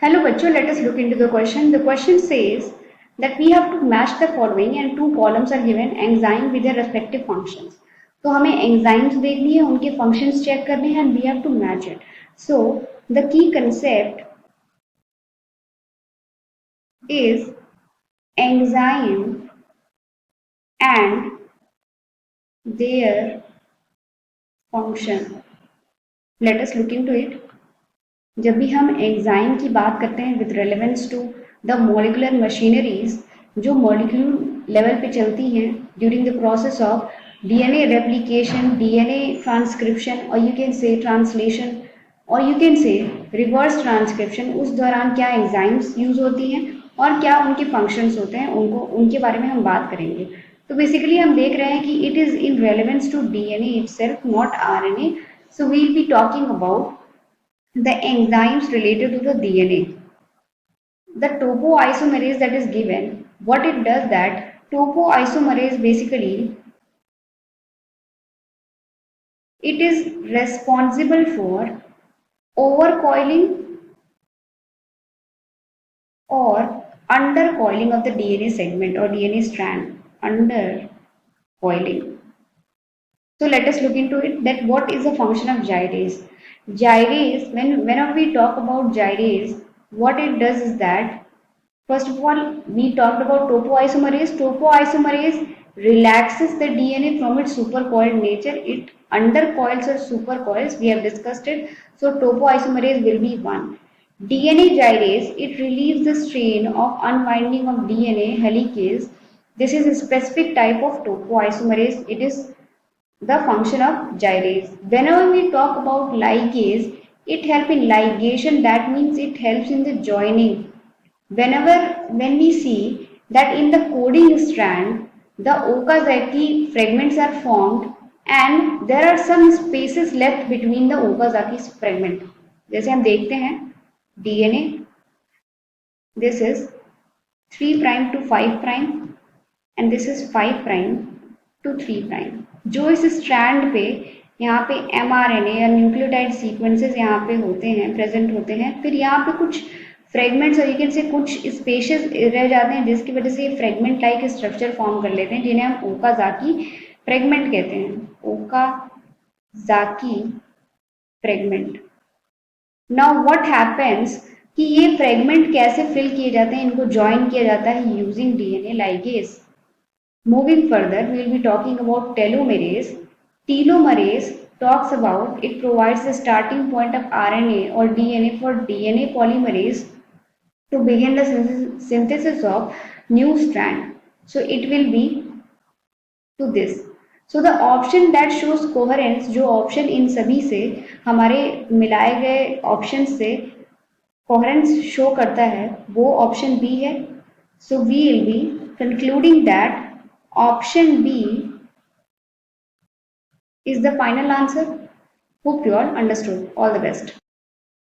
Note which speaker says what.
Speaker 1: Hello बच्चों, let us look into the question. The question says that we have to match the following and two columns are given enzyme with their respective functions. तो हमें enzymes देखनी है, उनके functions check करने हैं and we have to match it. So the key concept is enzyme and their function. Let us look into it. जब भी हम एंजाइम की बात करते हैं with relevance to the molecular machineries जो मॉलिक्यूल लेवल पे चलती हैं during the process of DNA replication, DNA transcription और यू कैन से ट्रांसलेशन और you can say reverse transcription, उस दौरान क्या एंजाइम्स यूज होती हैं और क्या उनके फंक्शंस होते हैं, उनके बारे में हम बात करेंगे. तो बेसिकली हम देख रहे हैं कि it is in relevance to DNA itself, not RNA. So we will be talking about the enzymes related to the DNA. The topoisomerase that is given, what it does that topoisomerase basically it is responsible for overcoiling or undercoiling of the DNA segment or DNA strand. Undercoiling. So let us look into it that what is the function of gyrase. Gyrase, whenever we talk about gyrase, what it does is that first of all, we talked about topoisomerase. Topoisomerase relaxes the DNA from its supercoiled nature. It undercoils or supercoils. We have discussed it. So topoisomerase will be one. DNA gyrase, it relieves the strain of unwinding of DNA helicase. This is a specific type of topoisomerase. It is the function of gyrase. Whenever we talk about ligase, it helps in ligation. That means it helps in the joining. When we see that in the coding strand, the Okazaki fragments are formed and there are some spaces left between the Okazaki fragment. जैसे हम देखते हैं DNA, this is 3 prime to 5 prime and this is 5 prime to 3 prime. जो इस strand पे यहाँ पे mRNA या न्यूक्लियोटाइड सीक्वेंसेस यहाँ पे होते हैं, प्रेजेंट होते हैं. फिर यहाँ पे कुछ फ्रेगमेंट्स और यू कैन से कुछ स्पेशेस रह जाते हैं जिसकी वजह से ये फ्रेगमेंट लाइक स्ट्रक्चर फॉर्म कर लेते हैं जिन्हें हम ओकाजाकी फ्रेगमेंट कहते हैं. Okazaki fragment. Now what happens कि ये फ्रेगमेंट कैसे फिल किए जाते हैं, इनको ज्वाइन किया जाता है using DNA ligase. Moving further, we will be talking about telomerase. Telomerase talks about it provides the starting point of RNA or DNA for DNA polymerase to begin the synthesis of new strand. So it will be to this. So the option that shows coherence, जो option इन सभी से हमारे मिलाए गए options से coherence show करता है, वो option B है. So we will be concluding that option B is the final answer. Hope you all understood. All the best.